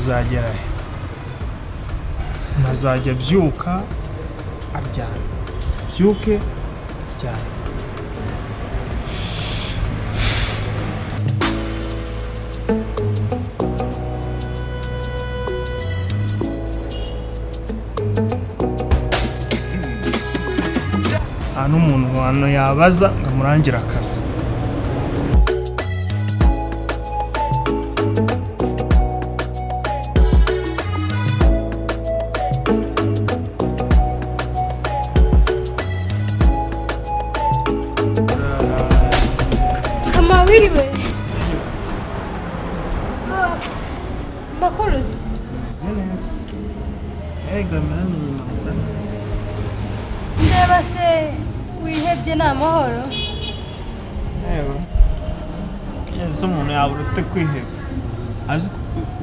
tuzagera he? Nazajya byuka aryama, byuke aryama. N'umuntu hano yabaza ngamurangira akazi. Kamali we. Makuruzi. Ega mani masana. Ndeba se wihebye n'amahoro. Ewa. Yesu umuntu yaburute kwiheba. Azi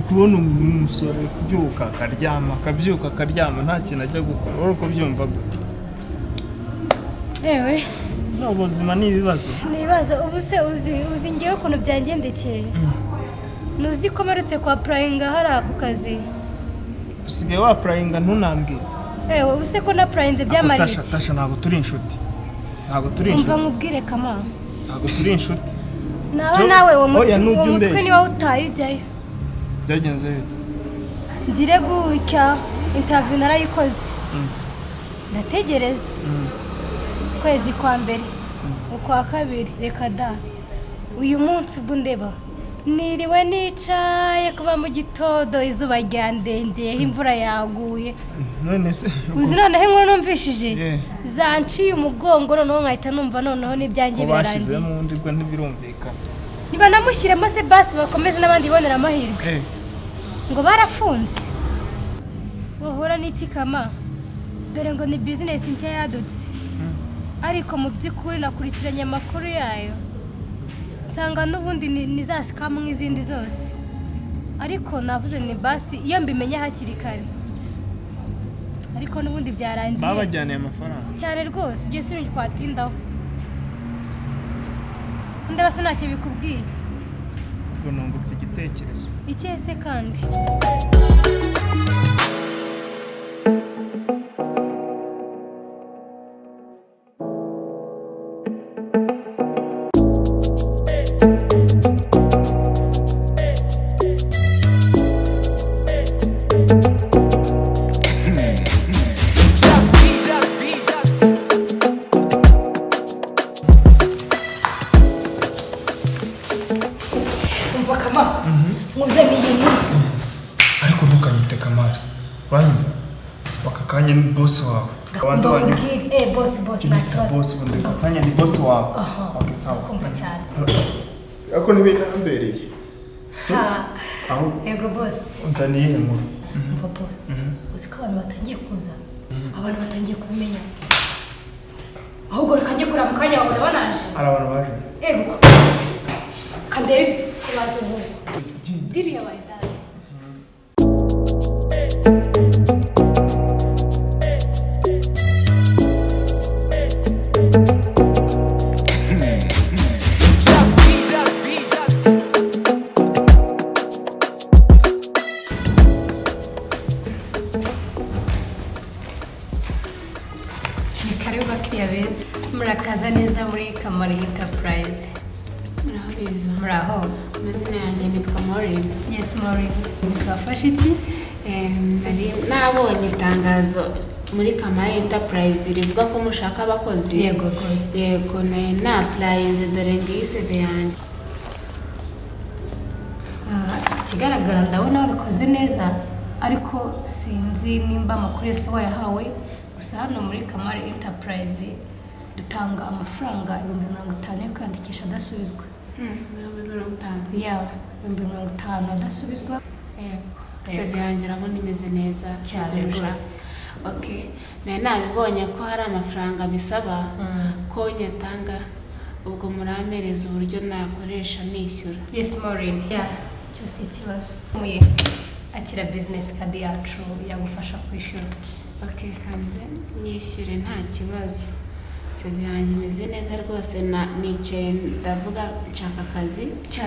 kubona umusore kubyuka akaryama, akabyuka akaryama nta kintu ajya gukora. Uri kubyumva gute? Ewe. No buzima ni ibibazo. Ni ibibazo ubuse uzi ngiye ukuntu byangendekeye. Nuzi ko marutse kwa prayinga hari ako kazi. Usigaye wa prayinga ntunambwe. Ewe ubuse ko na prayinze byamaritse. Tasha ntago turi inshuti. Ntago turi inshuti. Umva nkubwire Kama. Ntago turi inshuti. Nawe uwo mutwe niba utaye ujyayo. Byagenze bite? Nzire gutya interview narayikoze. Nategereza. Kwezi kwa mbere. Ukwa kabiri reka da. Uyu munsi ubwo ndeba. Niriwe nicaye kuba mu gitondo izuba ryandengeye imvura yaguye. None se uzi noneho inkuru numvishije zanciye umugongo noneho nkahita numva noneho n'ibyanjye birarangiye. Bashize mu ndi bwo ntibirumvikana. Niba namushyiremo se basi bakomeze n'abandi bonera amahirwe. Ngo barafunze. Wohora n'iki Kama? Dore ngo ni business nshya yadutse. Ariko mu by'ukuri nakurikiranye amakuru yayo. Nsanga n'ubundi ni za scam nk'izindi zose. Ariko navuze ni basi iyo mbimenya hakiri kare. Ariko n'ubundi byarangiye. Babajyaniye amafaranga. Cyane rwose ibyo si kwatindaho. Ndeba se ntacyo bikubwiye. Ngo nungutse igitekerezo. Icyese kandi. Ariko ntukanyite Kamali. Banyuma bakakanye ni boss wawe. Kabanza wanyu. Boss na kibazo. Boss bundi bakakanye ni boss wawe. Okay sawa. Kumva cyane. Ako ni binambereye. Ego boss. Unzaniye inkuru. Umva boss. Uziko abantu batangiye kuza. Abantu batangiye kubimenya. Ahubwo rikajye kura mu kanya babona banaje. Ari abantu baje. Ego. Kande kubaza ubu. Diri yabaye dali. Murakaza neza muri Kamali Enterprise. Muraho. Amazina yanjye nitwa Maureen. Yes Maureen. Twafashe iki? Nabonye itangazo muri Kamali Enterprise rivuga ko mushaka abakozi. Yego rwose. Yego na applyinze dore ngiyi CV yanjye. Kigaragara ndabona wabikoze neza ariko sinzi nimba amakuru yose wayahawe. Gusa hano muri Kamali Enterprise dutanga amafaranga 50,000 yo kwandikisha adasubizwa. 50,000. Yeah, 50,000 adasubizwa. CV yanjye urabona imeze neza cyane rwose. Okay. Nabibonye ko hari amafaranga bisaba ko nyatanga ubwo muramereza uburyo nakoresha nishyura. Yes Maureen. Yeah, cyose ikibazo. Muye akira business card yacu yagufasha kwishyura. Okay, kanze nyishyure nta kibazo. CV yanjye imeze neza rwose, nicaye ndavuga nshaka akazi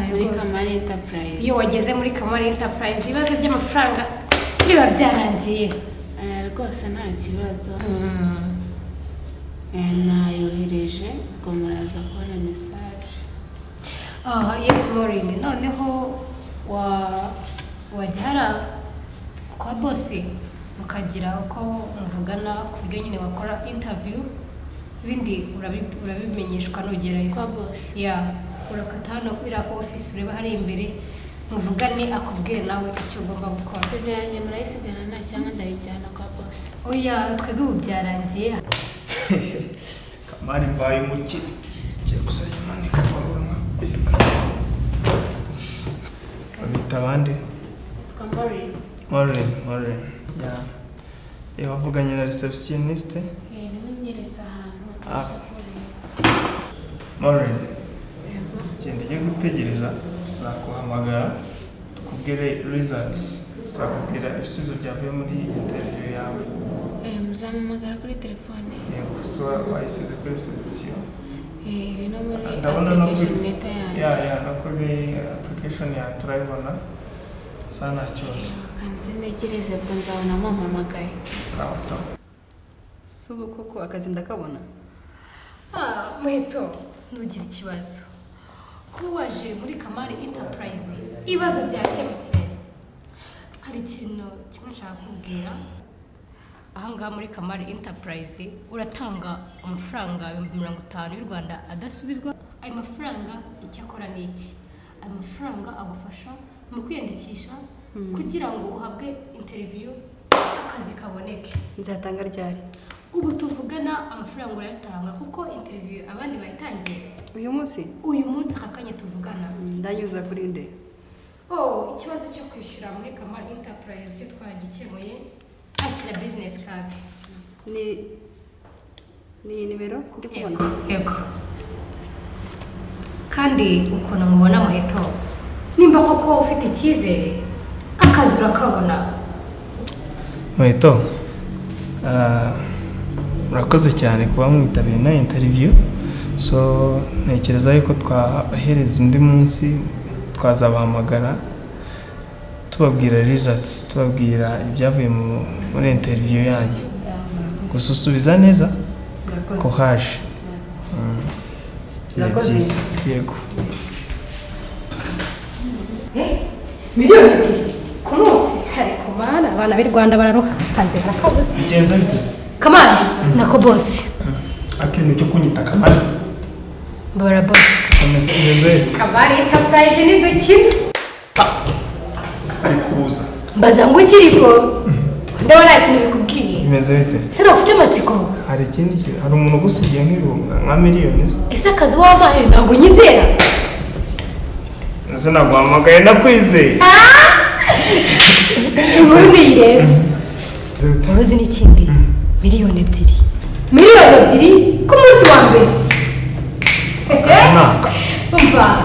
muri Kamali Enterprise. Iyo wageze muri Kamali Enterprise ibibazo by'amafaranga biba byarangiye rwose nta kibazo. Nayohereje ngo muraza kubona message. Yes Maureen, noneho wajyara kwa boss mukagira uko muvugana ku buryo nyine wakora interview, ibindi urabimenyeshwa nugerayo kwa boss. Urakata hano ira office ureba hari imbere muvugane akubwire nawe icyo ugomba gukora. CV yanjye murayisigana nta cyangwa ndayijyana kwa boss? Oya, twebwe ubu byarangiye. Kamali mbaye umuki cyo gusanya manika babona babita bande It's Maureen. Bavuganye na receptioniste. Niwe nyeretse ahantu. Maureen, genda ujye gutegereza, tuzakuhamagara tukubwire results, tuzakubwira ibisubizo byavuye muri interview yawe. Muzampamagara kuri telefone? Yego, so wayisize kuri reception. Iri no muri application leta yanjye. No kuri application ya turabibona. Sana cyose. Kanze negereze bwo nzabona mumpamagaye. Sawa. Subu koko akazi ndakabona. Muheto, ntugire ikibazo. Ko waje muri Kamali Enterprise ibibazo byakemutse. Hari ikintu kimwe nshaka kubwira. Ahangaha muri Kamali Enterprise uratanga amafaranga 50,000 y'u Rwanda adasubizwa. Ayo mafaranga icyo akora ni iki? Ayo mafaranga agufasha mu kwiyandikisha kugira ngo uhabwe interview akazi kaboneke. Nzatanga ryari? Ubu tuvugana amafaranga urayatanga kuko interview abandi bayitangiye uyu munsi akakanya tuvugana. Ndanyuza kuri nde? Ikibazo cyo kwishyura muri Kamali Enterprise cyo twagikemuye. Akira business card. Ni nimero ndi kubona. Yego. Kandi ukuntu mubona Muheto, nimba koko ufite icyizere akazi urakabona. Muheto, murakoze cyane kuba mwitabiriye na interview. So ntekereza yuko twahereza undi munsi twazabahamagara tubabwira results, tubabwira ibyavuye muri interview yanyu. Gususubiza neza ko haje. Yego. Miliyoni ku munsi hari kumana abana b'i Rwanda bararuha hanze harakabuze. Bigenza biteze. Kamali nako boss. Akintu cyo kunyita Kamali. Bora boss. Kamali Enterprise ni dukina. Ari kuza. Mbaza ngo kiriko. Ndabona ikintu bikubwiye. Bimeze bite? Sira ufite amatsiko. Hari ikindi kintu, hari umuntu gusigiye nka miliyoni. Ese akazi wabaye ntabwo nyizera. Nase naguhamagaye nakwizeye. Inkuru ni rero. Uruzi n'ikindi miliyoni 2. Miliyoni 2 ku munsi wa mbere.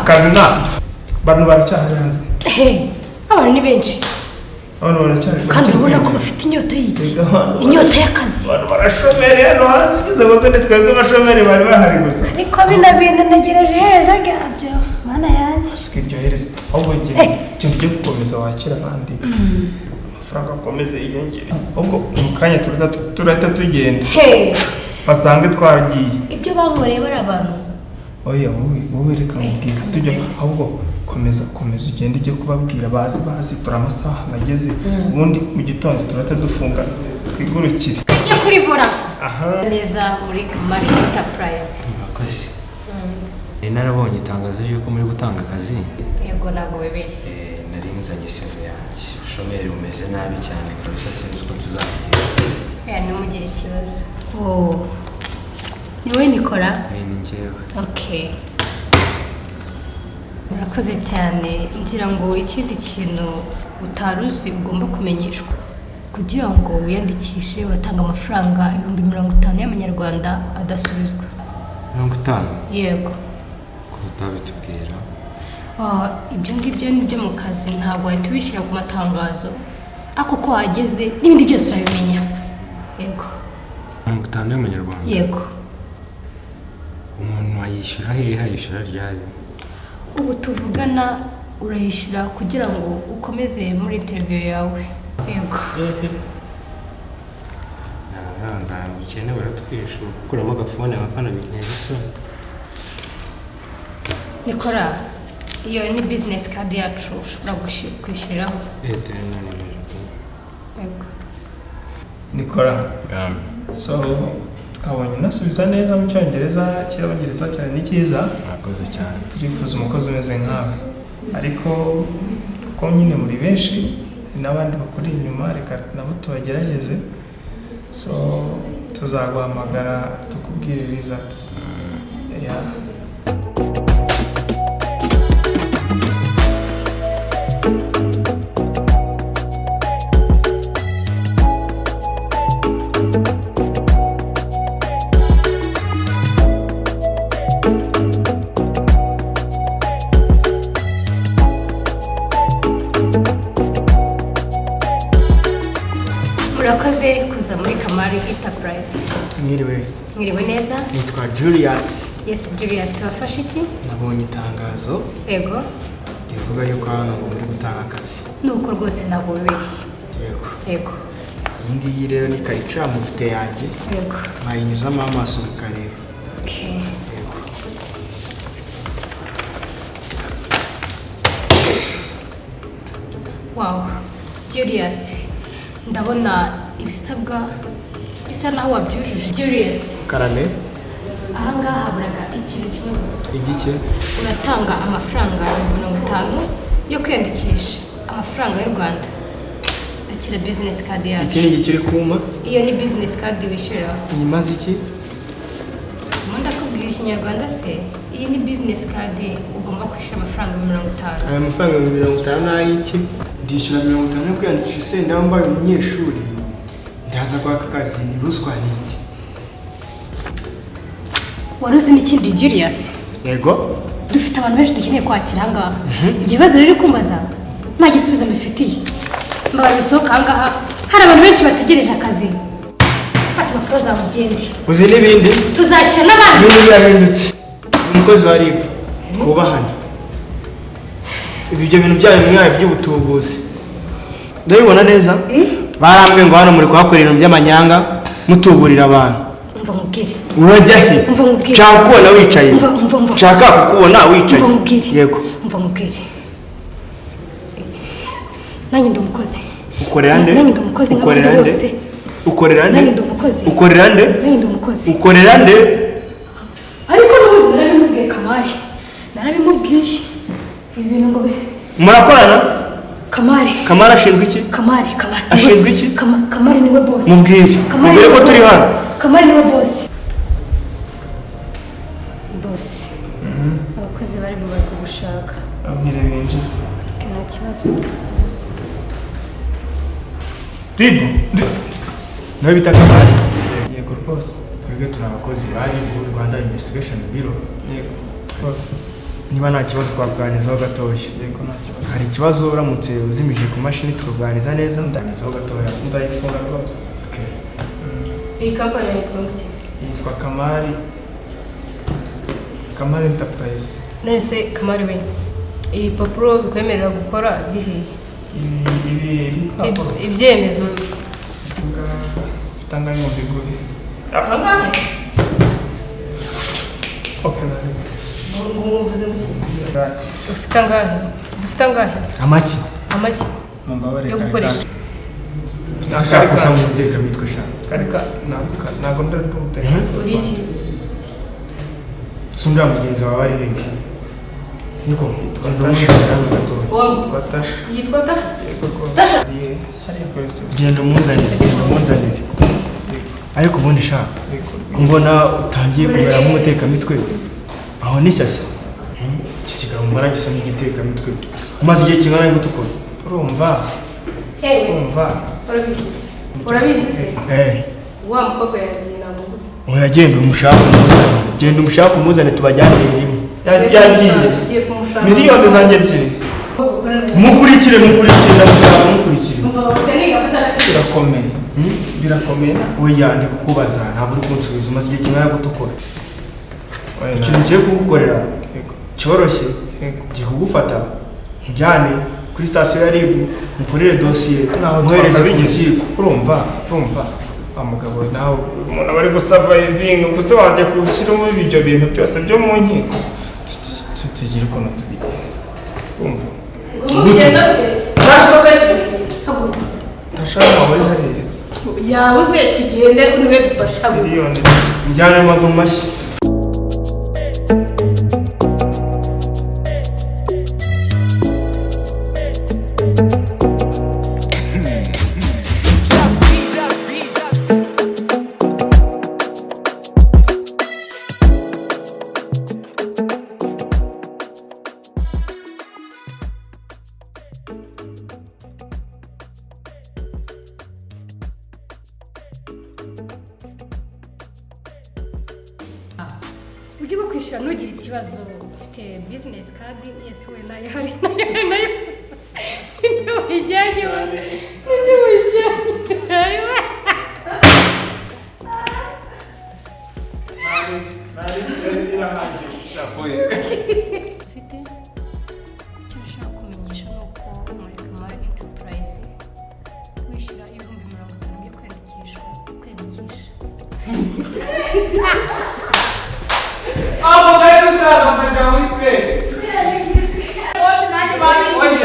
Akazi naka. Bantu baracyahari hanze. Abantu ni benshi. Abantu baracyari. Kandi urabona ko bafite inyota y'iki? Inyota y'akazi. Abantu barashomere hano hanze kize bose twebwe bashomere bari bahari gusa. Ariko bintu nagereje heza gabyo. Mana yanjye. Sikiryo hereza. Ahubwo ikintu cyo gukomeza wakira abandi. Amafaranga akomeze yiyongere. Ahubwo mu kanya turahita tugenda. Basange twagiye. Ibyo bankoreye bari abantu. Oya wowe reka mubwira sibyo, ahubwo komeza ugende ujye kubabwira bazi turamasaha nageze. Ubundi mu gitondo turahita dufunga twigurukire. Ajya kuri vora. Neza muri Kamali Enterprise. Akazi. Narabonye itangazo yuko muri gutanga akazi. Yego ntabwo bebeshye. Nari nzanye CV yanjye. Shomeri umeze nabi cyane kabisa, sinzi uko tuzabigenza. Ntimugire ikibazo. Niwe Nikora? Ni njyewe. Okay. Murakoze cyane. Ngira ngo ikindi kintu utaruzi ugomba kumenyeshwa. Kugira ngo wiyandikishe uratanga amafaranga 50,000 y'amanyarwanda adasubizwa. 50? Yego. Kutabitubwira. Ibyo ngibyo ni byo mu kazi, ntabwo wahita ubishyira ku matangazo. Ako ko wageze n'ibindi byose urabimenya. Yego. 50 y'amanyarwanda? Yego. yishyura hehe yishyura ryari? ubu tuvugana urayishyura kugira ngo ukomeze muri interview yawe. Yego. Ntabwo ukeneye baratwishyura gukuramo agafone bakana biteza. Nikora iyo ni business card yacu ushobora kwishyuriraho. Yego. Nikora. So twabonye unasubiza neza mu cyongereza kirabongereza cyane ni cyiza. Murakoze cyane. Turifuza umukozi umeze nkawe. Ariko kuko nyine muri benshi n'abandi bakuri inyuma reka nabo tubagerageze. So tuzaguhamagara tukubwire results. Yeah. Murakoze kuza muri Kamali Enterprise. Mwiriwe neza? Nitwa Julius. Yes, Julius, tubafashe iki? Nabonye itangazo. Yego. Rivuga yuko hano muri gutanga akazi. Nuko rwose ntabwo bibeshye. Yego. Iyi ngiyi rero ni karikira mufite yanjye. Yego. Bayinyuzamo amaso mukareba. Okay. Yego. Wow. Julius. Ndabona ibisabwa bisa naho wabyujuje. Julius. Karame. Aha ngaha haburaga ikintu kimwe gusa. Igike? Uratanga amafaranga 50 yo kwiyandikisha. Amafaranga y'u Rwanda. Akira business card yacu. Iki ni igikiri kuma? Iyo ni business card wishyura. Imaze iki? Ndakubwira ikinyarwanda se. Iyi ni business card ugomba kwishyura amafaranga 50. Aya mafaranga 50 n'ayiki? Ndishyura 50 yo kwiyandikisha se ndambaye umunyeshuri. Ndaza kwaka akazi ni ruswa niki? Waruzi n'ikindi Julius? Yego. Dufite abantu benshi dukeneye kwakira ngaha. Ibyo bibazo rero kumbaza nta gisubizo mufitiye. Mbabara bisohoka ngaha hari abantu benshi bategereje akazi. Fata amafaranga zawe ugende. Uzi n'ibindi? Tuzakira n'abandi. Ibintu byahindutse. Umukozi wa RIB kubahana. Ibyo bintu byayo mwaye by'ubutubuzi. Ndabibona neza? Barambwe ngo hano muri kuhakorera ibintu by'amanyanga mutuburira abantu. Umva mubwire. Urajya he? Umva mubwire. Nshaka kubona wicaye. Umva. Nshaka kukubona wicaye. Umva mubwire. Yego. Umva mubwire. Nanjye ndi umukozi. Ukorera nde? Nanjye ndi umukozi nk'abandi bose. Ukorera nde? Nanjye ndi umukozi. Ukorera nde? Nanjye ndi umukozi. Ukorera nde? Ariko n'ubundi narabimubwiye Kamali. Narabimubwiye. Ibintu ngo be. Murakorana? Kamali ashinzwe iki? Kamali. Ashinzwe iki? Kamali niwe boss. Mubwire. Mubwire ko turi hano. Kamali niwe boss. Boss. Abakozi bari kugushaka. Abwire binjira. Nta kibazo. Ribu. Nawe bita Kamali? Yego rwose. Twebwe turi abakozi bari mu Rwanda Investigation Bureau. Yego rwose. Niba nta kibazo twakuganizaho gatoya. Yego nta kibazo. Hari ikibazo uramutse uzimije ku mashini tukaganiza neza ndaganizaho gatoya. Ndayifunga rwose. Okay. Iyi kampani yitwa iki? Yitwa Kamali Enterprise. Nese Kamali we. Iyi papuro bikwemerera gukora bihe. Ibyemezo Tanga ngombe gobe. Angahe? Okay. Muvuze muki? Dufite angahe? Amaki. Mumbabarira. Yo gukoresha. Nashaka gusa mu guteka mitwe shaka. Kareka nago ndumuteka. Uri iki? Sundra mugenzi wawe ari hehe? Niko Yitwa Tasha. Yitwa Tasha? Yego rwose. Hariya kuri reception. genda umunzanire. Ariko ubundi shaka. Mbona utangiye kumera nk'umutekamitwe. Aho ni shyashya. Kigara mu mara gisoma igitekamitwe. Umaze igihe kingana n'uko tukora. Urumva? Urabizi se? Wa mukobwa yagiye namuguze. Oya genda umushaka umuzane tubajyanire rimwe. Yagiye. Miliyoni zanjye ebyiri. Mukurikire ndamushaka mukurikire. Birakomeye. Oya ndi kukubaza ntabwo uri kunsubiza umaze igihe kingana n'uko tukora. ikintu ngiye kugukorera Yego. cyoroshye Yego. ngiye kugufata njyane kuri sitasiyo ya RIB mukorere dosiye Naho mwohereze ku twakabigize. rukiko. urumva wa mugabo nawe umuntu aba ari gusavayivinga gusa wajya gushyiramo ibyo bintu byose byo mu nkiko tugire ukuntu tubigenza urumva umugenza ute urashaka kwezi ndashaka wari hariya yabuze tugende niwe dufasha miliyoni njyane mu maguru mashyi. uburyo bwo kwishyura ntugire ikibazo ufite bizinesi kadi yesi we nayo hari nayo nibyo wijyanye nibyo wijyanye ufite icyo ushaka kumenyesha ni uko muri kamari enterprise wishyura ibihumbi 50 byo kwiyandikisha Oye,